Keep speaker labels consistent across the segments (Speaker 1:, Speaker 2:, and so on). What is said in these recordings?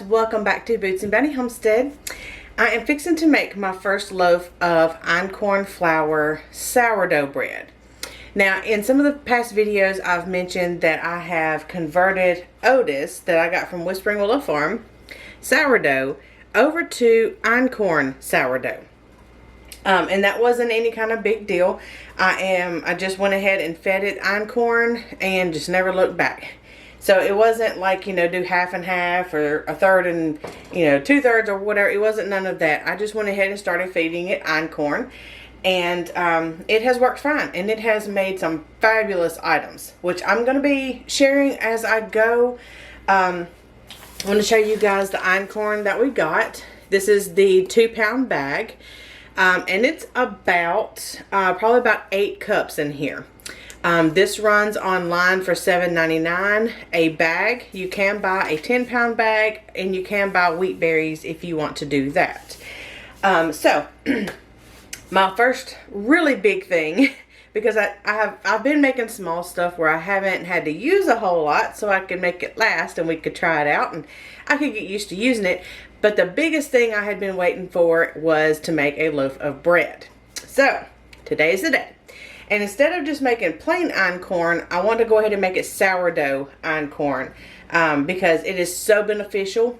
Speaker 1: welcome back to Boots and Bunny Homestead. I am fixing to make my first loaf of einkorn flour sourdough bread. Now, in some of the past videos I've mentioned that I have converted Otis that I got from Whispering Willow Farm sourdough over to einkorn sourdough. And that wasn't any kind of big deal. I just went ahead and fed it einkorn and just never looked back. So it wasn't like, do half and half or a third and, 2/3 or whatever. It wasn't none of that. I just went ahead and started feeding it einkorn. And it has worked fine. And it has made some fabulous items, which I'm going to be sharing as I go. I want to show you guys the einkorn that we got. This is the 2-pound bag. And it's about, probably about 8 cups in here. This runs online for $7.99 a bag. You can buy a 10-pound bag and you can buy wheat berries if you want to do that. So my first really big thing, because I've been making small stuff where I haven't had to use a whole lot, so I could make it last and we could try it out and I could get used to using it. But the biggest thing I had been waiting for was to make a loaf of bread. So today's the day. And instead of just making plain einkorn, I want to go ahead and make it sourdough einkorn because it is so beneficial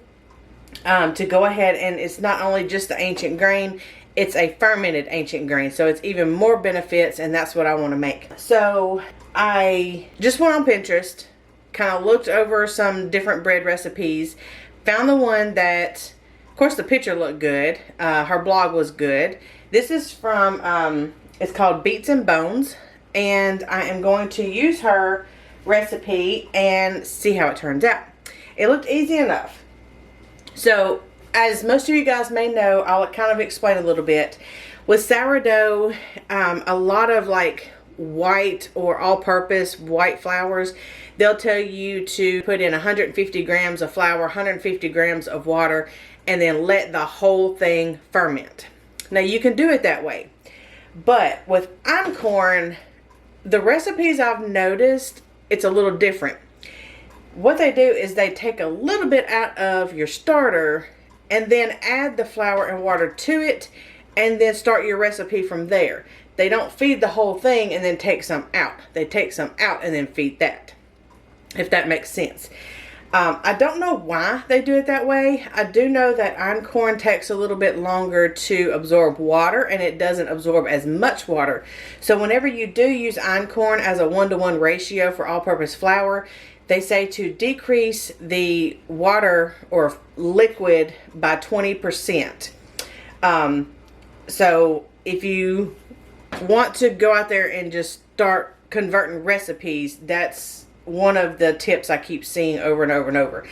Speaker 1: to go ahead, and it's not only just the ancient grain, it's a fermented ancient grain. So it's even more benefits, and that's what I want to make. So I just went on Pinterest, kind of looked over some different bread recipes, found the one that, of course, the picture looked good. Her blog was good. This is from... it's called Beets and Bones, and I am going to use her recipe and see how it turns out. It looked easy enough. So, as most of you guys may know, I'll kind of explain a little bit. With sourdough, a lot of like white or all-purpose white flours, they'll tell you to put in 150 grams of flour, 150 grams of water, and then let the whole thing ferment. Now, you can do it that way. But with einkorn, the recipes I've noticed, it's a little different. What they do is they take a little bit out of your starter and then add the flour and water to it and then start your recipe from there. They don't feed the whole thing and then take some out. They take some out and then feed that, if that makes sense. I don't know why they do it that way. I do know that einkorn takes a little bit longer to absorb water, and it doesn't absorb as much water. So whenever you do use einkorn as a 1-to-1 ratio for all-purpose flour, they say to decrease the water or liquid by 20%. So if you want to go out there and just start converting recipes, that's one of the tips I keep seeing over and over and over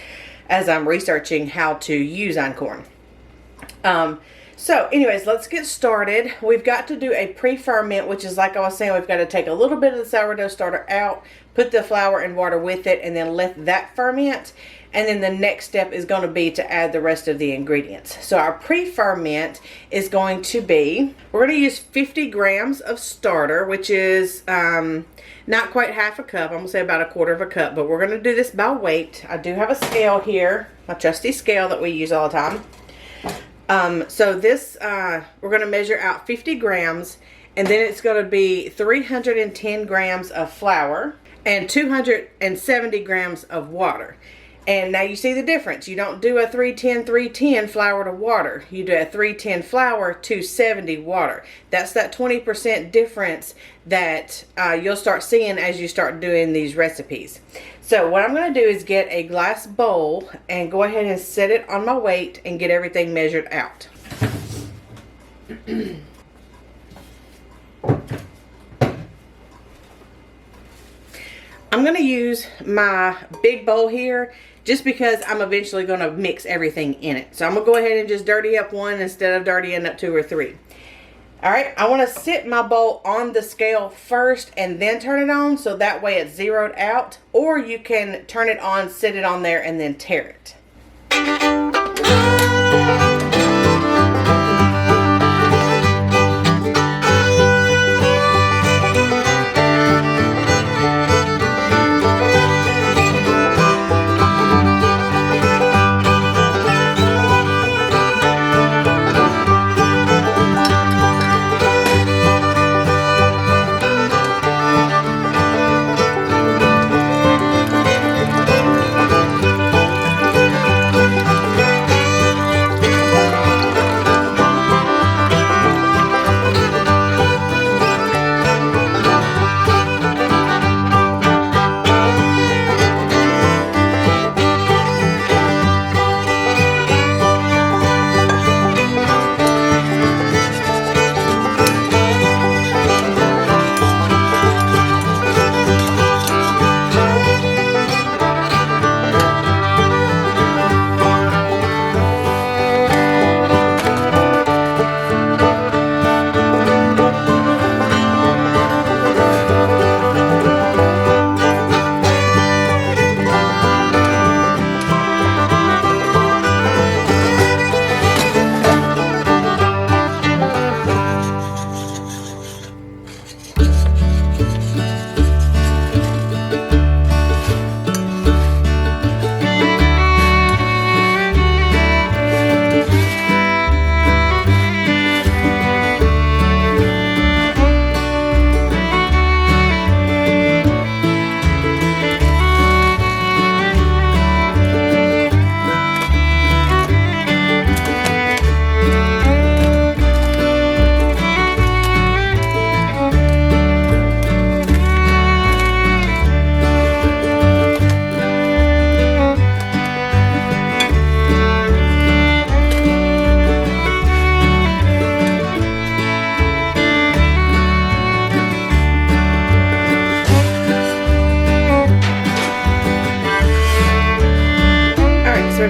Speaker 1: as I'm researching how to use einkorn. So anyways, let's get started. We've got to do a pre-ferment, which is, like I was saying, we've got to take a little bit of the sourdough starter out, put the flour and water with it, and then let that ferment. And then the next step is going to be to add the rest of the ingredients. So our pre-ferment is going to be, we're going to use 50 grams of starter, which is not quite half a cup. I'm going to say about 1/4 cup, but we're going to do this by weight. I do have a scale here, my trusty scale that we use all the time. So this, we're going to measure out 50 grams, and then it's going to be 310 grams of flour and 270 grams of water. And now you see the difference. You don't do a 310 flour to water. You do a 310 flour, 270 water. That's that 20% difference that you'll start seeing as you start doing these recipes. So what I'm going to do is get a glass bowl and go ahead and set it on my weight and get everything measured out. I'm going to use my big bowl here just because I'm eventually going to mix everything in it. So I'm going to go ahead and just dirty up one instead of dirtying up 2 or 3. Alright, I want to sit my bowl on the scale first and then turn it on, so that way it's zeroed out. Or you can turn it on, sit it on there, and then tare it.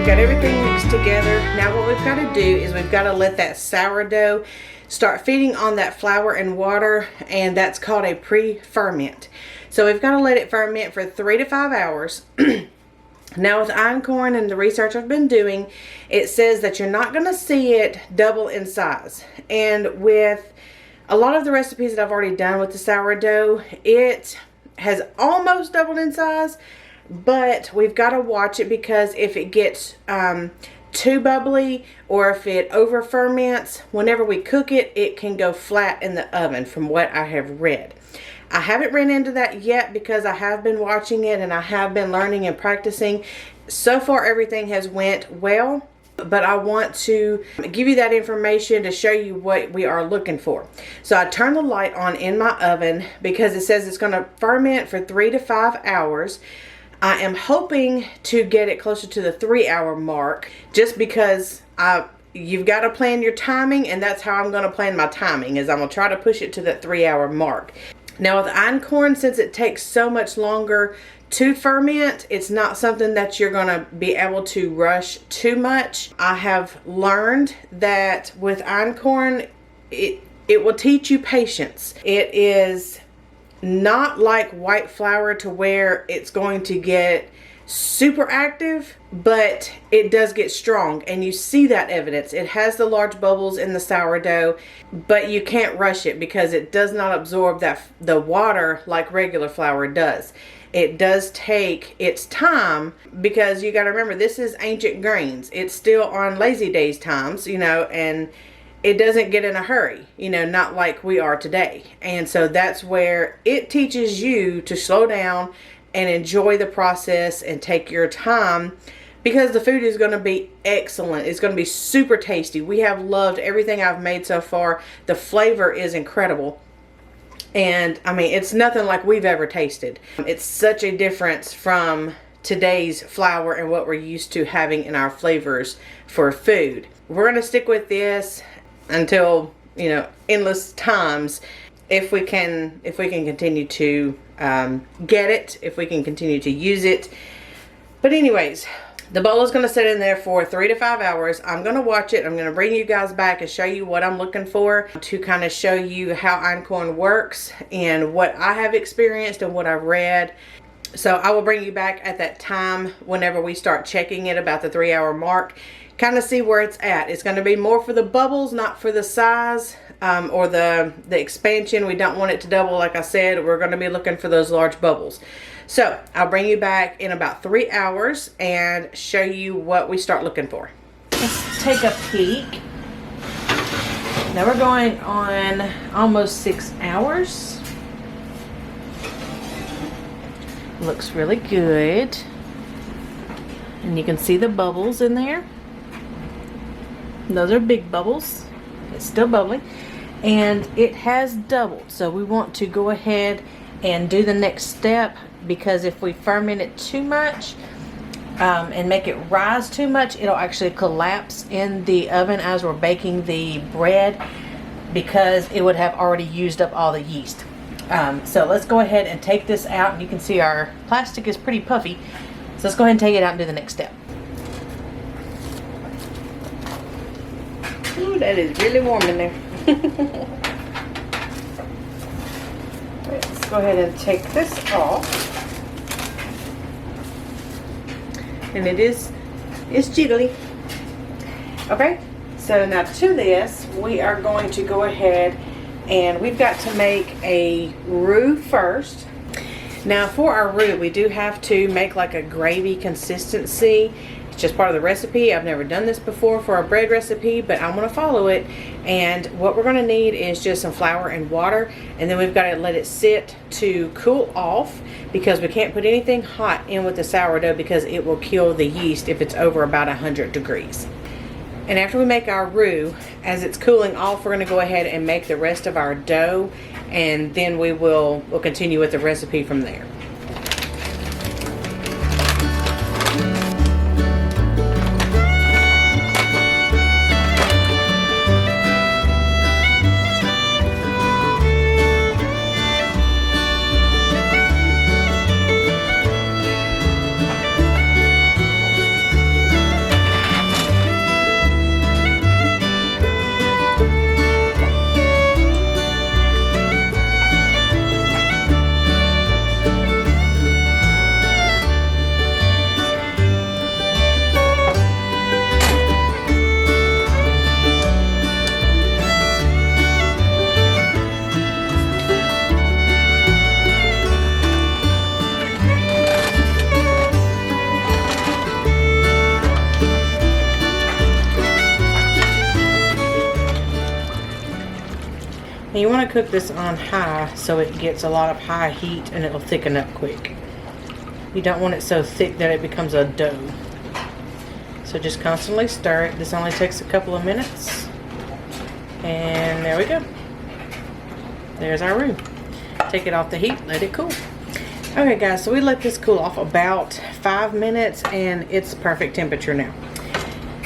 Speaker 1: we've got everything mixed together. Now what we've got to do is we've got to let that sourdough start feeding on that flour and water, and that's called a pre-ferment. So we've got to let it ferment for 3 to 5 hours. Now with einkorn and the research I've been doing, it says that you're not going to see it double in size. And with a lot of the recipes that I've already done with the sourdough, it has almost doubled in size, but we've got to watch it, because if it gets too bubbly or if it over ferments, whenever we cook it, it can go flat in the oven from what I have read. I haven't ran into that yet because I have been watching it and I have been learning and practicing. So far everything has went well, but I want to give you that information to show you what we are looking for. So I turn the light on in my oven because it says it's going to ferment for 3 to 5 hours. I am hoping to get it closer to the 3-hour mark, just because you've got to plan your timing, and that's how I'm going to plan my timing, is I'm going to try to push it to that 3-hour mark. Now with einkorn, since it takes so much longer to ferment, it's not something that you're going to be able to rush too much. I have learned that with einkorn, it will teach you patience. It is not like white flour to where it's going to get super active, but it does get strong, and you see that evidence. It has the large bubbles in the sourdough, but you can't rush it because it does not absorb the water like regular flour does. It does take its time, because you got to remember, this is ancient grains. It's still on lazy days times, you know, and it doesn't get in a hurry, you know, not like we are today. And so that's where it teaches you to slow down and enjoy the process and take your time, because the food is going to be excellent. It's going to be super tasty. We have loved everything I've made so far. The flavor is incredible. And I mean, it's nothing like we've ever tasted. It's such a difference from today's flour and what we're used to having in our flavors for food. We're going to stick with this until, you know, endless times, if we can continue to get it, if we can continue to use it. But anyways, the bowl is going to sit in there for 3 to 5 hours. I'm going to watch it. I'm going to bring you guys back and show you what I'm looking for, to kind of show you how einkorn works and what I have experienced and what I've read. So I will bring you back at that time whenever we start checking it about the 3-hour mark. Kind of see where it's at. It's going to be more for the bubbles, not for the size or the expansion. We don't want it to double, like I said. We're going to be looking for those large bubbles. So I'll bring you back in about 3 hours and show you what we start looking for. Let's take a peek. Now we're going on almost 6 hours. Looks really good. And you can see the bubbles in there. Those are big bubbles. It's still bubbling, and it has doubled. So we want to go ahead and do the next step, because if we ferment it too much and make it rise too much, it'll actually collapse in the oven as we're baking the bread, because it would have already used up all the yeast. So let's go ahead and take this out, and you can see our plastic is pretty puffy. So let's go ahead and take it out and do the next step. Ooh, that is really warm in there. Let's go ahead and take this off. And it's jiggly. Okay, so now to this, we are going to go ahead and we've got to make a roux first. Now for our roux, we do have to make like a gravy consistency. It's just part of the recipe. I've never done this before for a bread recipe, but I'm going to follow it. And what we're going to need is just some flour and water, and then we've got to let it sit to cool off, because we can't put anything hot in with the sourdough, because it will kill the yeast if it's over about 100 degrees. And after we make our roux, as it's cooling off, we're going to go ahead and make the rest of our dough, and then we'll continue with the recipe from there. And you want to cook this on high so it gets a lot of high heat and it'll thicken up quick. You don't want it so thick that it becomes a dough. So just constantly stir it. This only takes a couple of minutes. And there we go. There's our roux. Take it off the heat, let it cool. Okay guys, so we let this cool off about 5 minutes and it's perfect temperature now.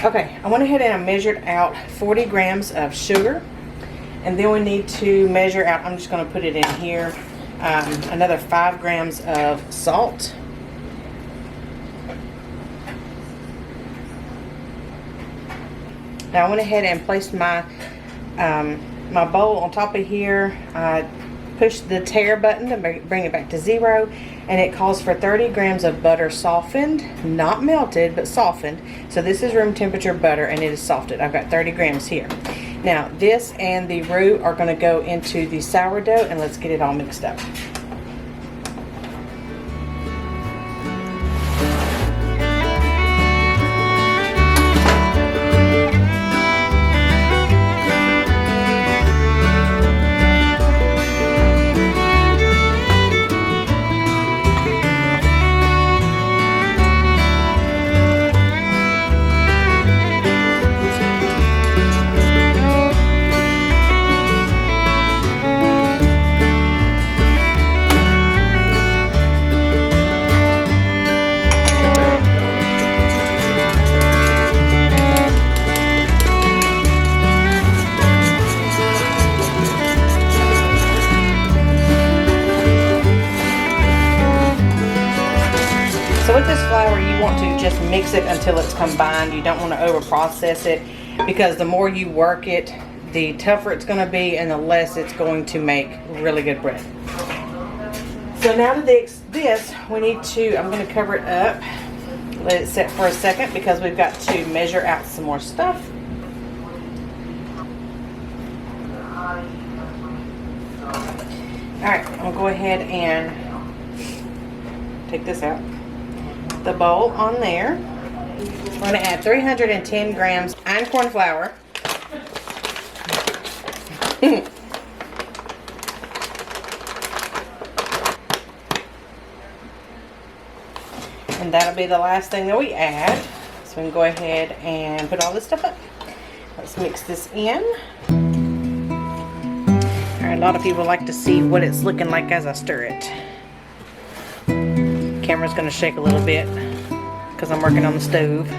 Speaker 1: Okay, I went ahead and I measured out 40 grams of sugar. And then we need to measure out, I'm just going to put it in here, another 5 grams of salt. Now I went ahead and placed my my bowl on top of here. I pushed the tare button to bring it back to 0, and it calls for 30 grams of butter softened, not melted, but softened. So this is room temperature butter and it is softened. I've got 30 grams here. Now this and the roux are going to go into the sourdough, and let's get it all mixed up. So with this flour, you want to just mix it until it's combined. You don't want to over process it, because the more you work it, the tougher it's going to be and the less it's going to make really good bread. So now to this, we need to, I'm going to cover it up, let it set for a second because we've got to measure out some more stuff. Alright, I'm going to go ahead and take this out. The bowl on there. I'm going to add 310 grams einkorn flour. And that'll be the last thing that we add. So we can go ahead and put all this stuff up. Let's mix this in. Alright, a lot of people like to see what it's looking like as I stir it. Camera's going to shake a little bit because I'm working on the stove.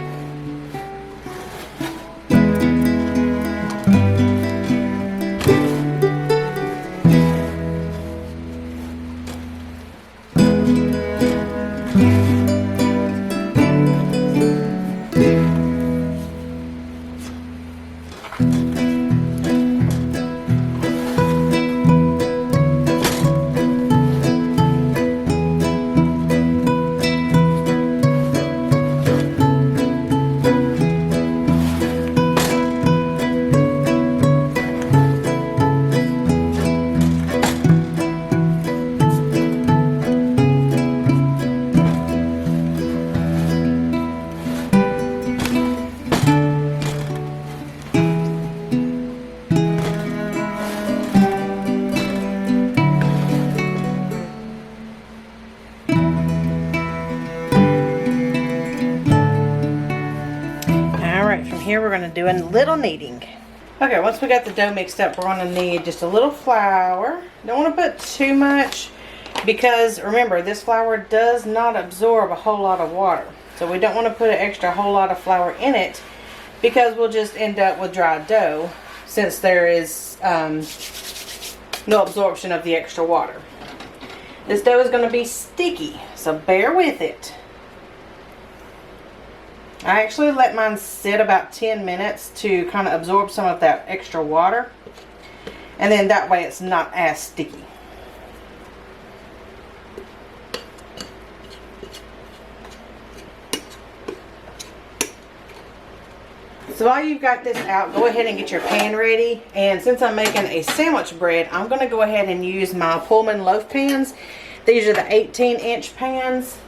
Speaker 1: Here we're going to do a little kneading. Okay, once we got the dough mixed up, we're going to need just a little flour. Don't want to put too much because remember, this flour does not absorb a whole lot of water. So we don't want to put an extra whole lot of flour in it because we'll just end up with dry dough since there is no absorption of the extra water. This dough is going to be sticky, so bear with it. I actually let mine sit about 10 minutes to kind of absorb some of that extra water, and then that way it's not as sticky. So while you've got this out, go ahead and get your pan ready. And since I'm making a sandwich bread, I'm going to go ahead and use my Pullman loaf pans. These are the 18-inch pans.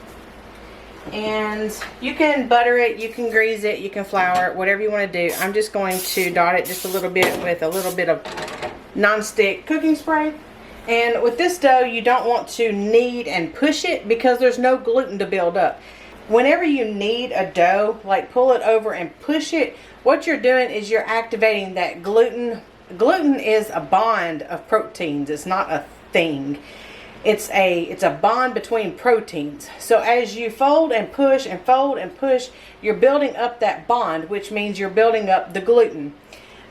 Speaker 1: And you can butter it, you can grease it, you can flour it, whatever you want to do. I'm just going to dot it just a little bit with a little bit of non-stick cooking spray. And with this dough, you don't want to knead and push it because there's no gluten to build up. Whenever you knead a dough, like pull it over and push it, what you're doing is you're activating that gluten. Gluten is a bond of proteins. It's not a thing. It's a bond between proteins. So as you fold and push and fold and push, you're building up that bond, which means you're building up the gluten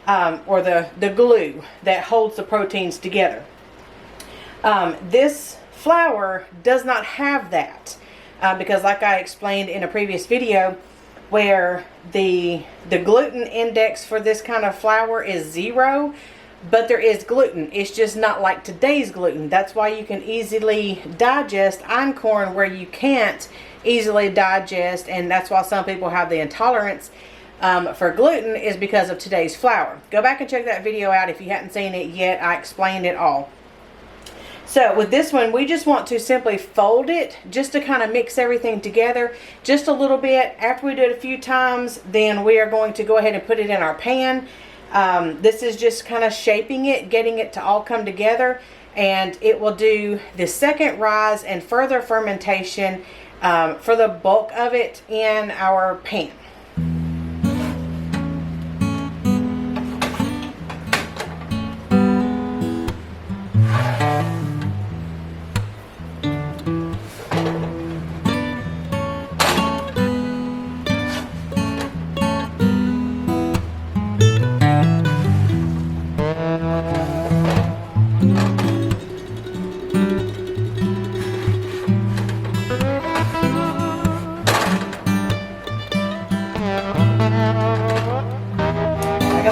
Speaker 1: or the glue that holds the proteins together. This flour does not have that because, like I explained in a previous video, where the gluten index for this kind of flour is 0, but there is gluten. It's just not like today's gluten. That's why you can easily digest einkorn where you can't easily digest, and that's why some people have the intolerance for gluten, is because of today's flour. Go back and check that video out if you hadn't seen it yet. I explained it all. So with this one, we just want to simply fold it just to kind of mix everything together just a little bit. After we do it a few times, then we are going to go ahead and put it in our pan. This is just kind of shaping it, getting it to all come together, and it will do the second rise and further fermentation for the bulk of it in our pan.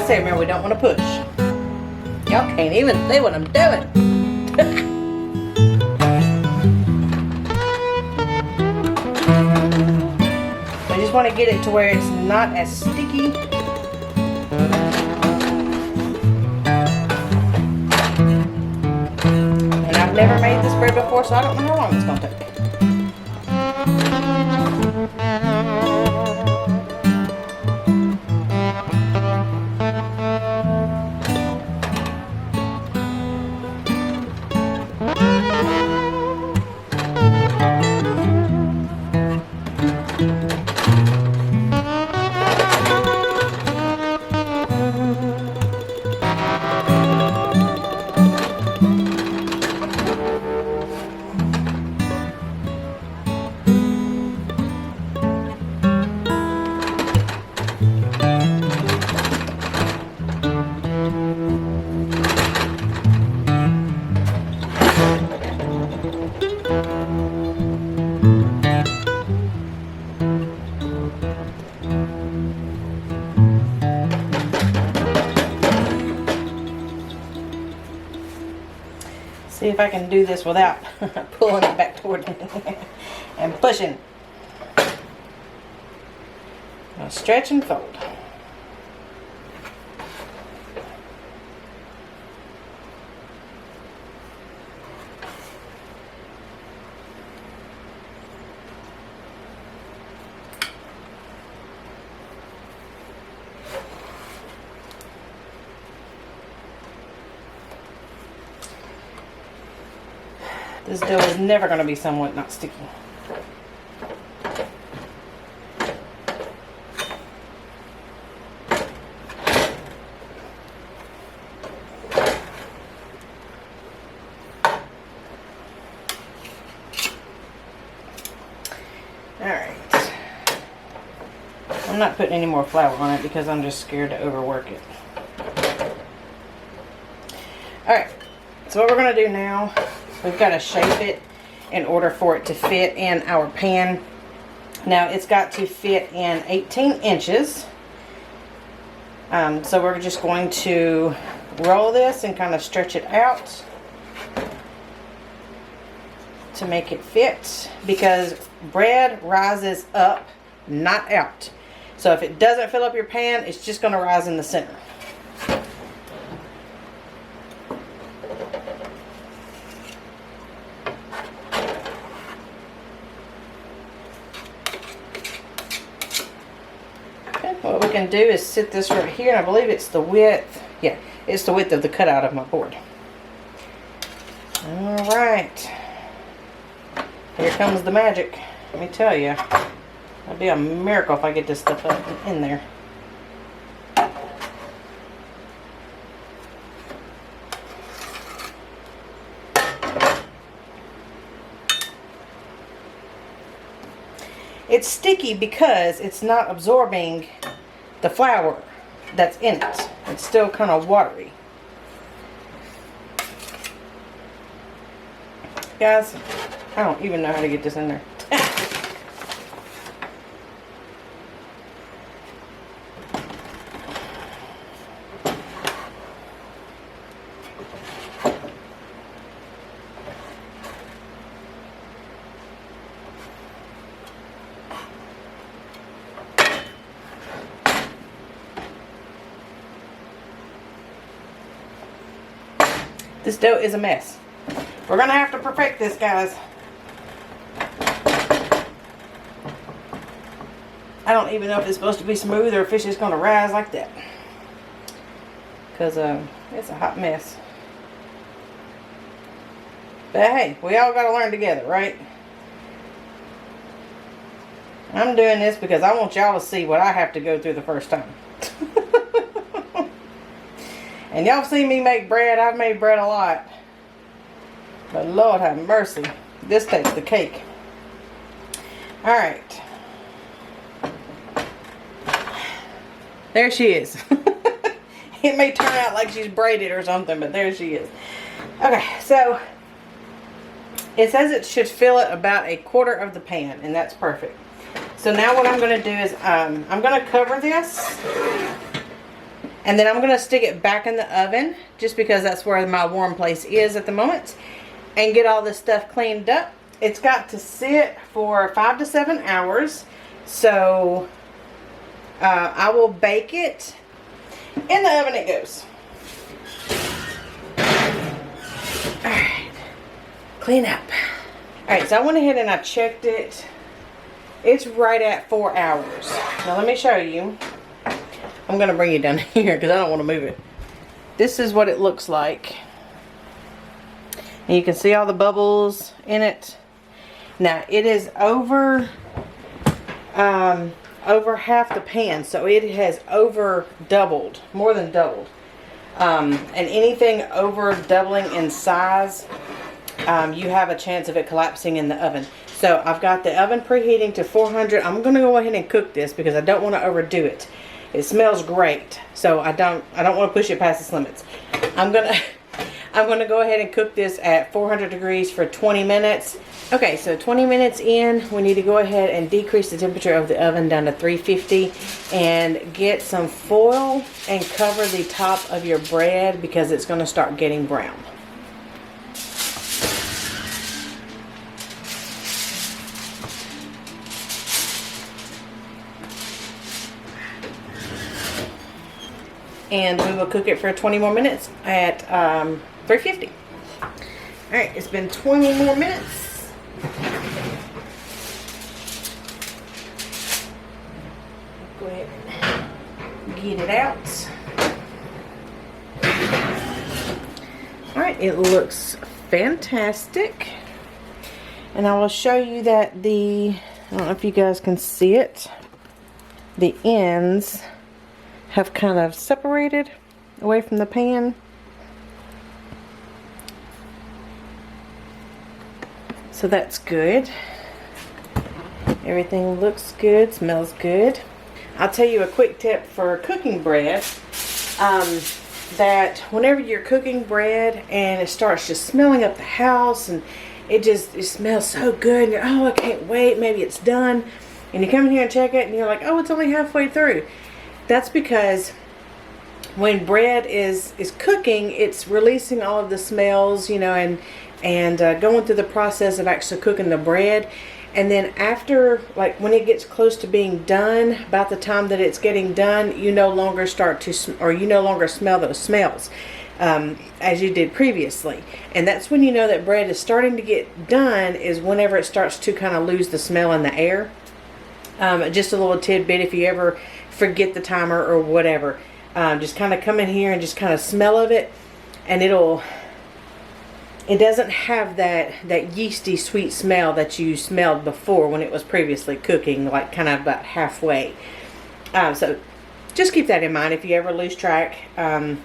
Speaker 1: Remember, we don't want to push. Y'all can't even see what I'm doing. I just want to get it to where it's not as sticky. And I've never made this bread before, so I don't know how long it's going to take. See if I can do this without pulling it back toward me and pushing. Now stretch and fold. This dough is never going to be somewhat not sticky. Alright. I'm not putting any more flour on it because I'm just scared to overwork it. Alright. So what we're going to do now, we've got to shape it in order for it to fit in our pan. Now it's got to fit in 18 inches. So we're just going to roll this and kind of stretch it out to make it fit, because bread rises up, not out. So if it doesn't fill up your pan, it's just going to rise in the center. What we can do is sit this right here, and I believe it's the width Yeah, it's the width of the cutout of my board. Alright. Here comes the magic. Let me tell you. It'd be a miracle if I get this stuff up in there. It's sticky because it's not absorbing the flour that's in it. It's still kind of watery. Guys, I don't even know how to get this in there. This dough is a mess. We're gonna have to perfect this, guys. I don't even know if it's supposed to be smooth or if it's just gonna rise like that. Because it's a hot mess. But hey, we all gotta learn together, right? I'm doing this because I want y'all to see what I have to go through the first time. And y'all seen me make bread. I've made bread a lot. But Lord have mercy. This takes the cake. Alright. There she is. It may turn out like she's braided or something, but there she is. Okay, so it says it should fill it about 1/4 of the pan, and that's perfect. So now what I'm going to do is I'm going to cover this. And then I'm going to stick it back in the oven, just because that's where my warm place is at the moment, and get all this stuff cleaned up. It's got to sit for 5 to 7 hours, so I will bake it. In the oven it goes. Alright, clean up. Alright, so I went ahead and I checked it. It's right at 4 hours. Now let me show you. I'm going to bring you down here because I don't want to move it. This is what it looks like. And you can see all the bubbles in it. Now it is over half the pan, so it has over doubled, more than doubled. And anything over doubling in size, you have a chance of it collapsing in the oven. So I've got the oven preheating to 400. I'm going to go ahead and cook this because I don't want to overdo it. It smells great, so I don't want to push it past its limits. I'm gonna go ahead and cook this at 400 degrees for 20 minutes. Okay, so 20 minutes in, we need to go ahead and decrease the temperature of the oven down to 350 and get some foil and cover the top of your bread because it's going to start getting brown. And we will cook it for 20 more minutes at 350. Alright, it's been 20 more minutes. Go ahead and get it out. Alright, it looks fantastic. And I will show you that I don't know if you guys can see it, the ends have kind of separated away from the pan. So that's good. Everything looks good, smells good. I'll tell you a quick tip for cooking bread. That whenever you're cooking bread and it starts just smelling up the house and it smells so good and you're, oh, I can't wait, maybe it's done. And you come in here and check it and you're like, oh, it's only halfway through. That's because when bread is cooking, it's releasing all of the smells, you know, and going through the process of actually cooking the bread. And then after, like when it gets close to being done, about the time that it's getting done, you no longer smell those smells as you did previously. And that's when you know that bread is starting to get done, is whenever it starts to kind of lose the smell in the air. Just a little tidbit, if you ever forget the timer or whatever, Just kind of come in here and just kind of smell of it, and it doesn't have that yeasty sweet smell that you smelled before when it was previously cooking, like kind of about halfway. So just keep that in mind if you ever lose track of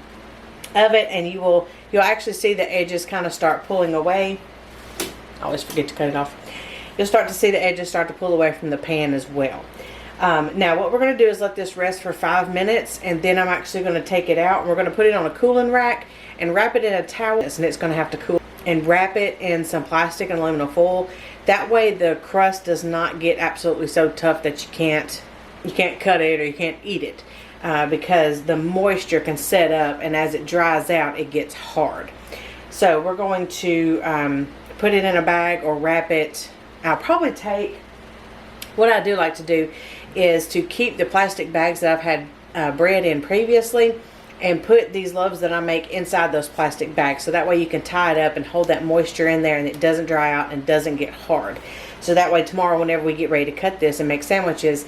Speaker 1: it, and you'll actually see the edges kind of start pulling away. I always forget to cut it off. You'll start to see the edges start to pull away from the pan as well. Now what we're going to do is let this rest for 5 minutes, and then I'm actually going to take it out, and we're going to put it on a cooling rack and wrap it in a towel, and it's going to have to cool, and wrap it in some plastic and aluminum foil. That way the crust does not get absolutely so tough that you can't cut it or you can't eat it, because the moisture can set up, and as it dries out it gets hard. So we're going to put it in a bag or wrap it. I'll probably take, what I do like to do is to keep the plastic bags that I've had bread in previously, and put these loaves that I make inside those plastic bags, so that way you can tie it up and hold that moisture in there, and it doesn't dry out and doesn't get hard. So that way tomorrow, whenever we get ready to cut this and make sandwiches,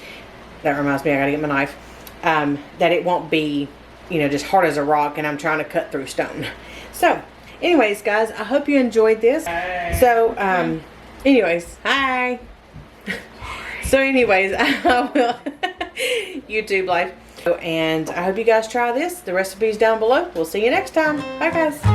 Speaker 1: that reminds me, I gotta get my knife, that it won't be, you know, just hard as a rock and I'm trying to cut through stone. So anyways, guys, I hope you enjoyed this. So anyways, hi. So anyways, I will YouTube life, and I hope you guys try this. The recipe's down below. We'll see you next time. Bye, guys.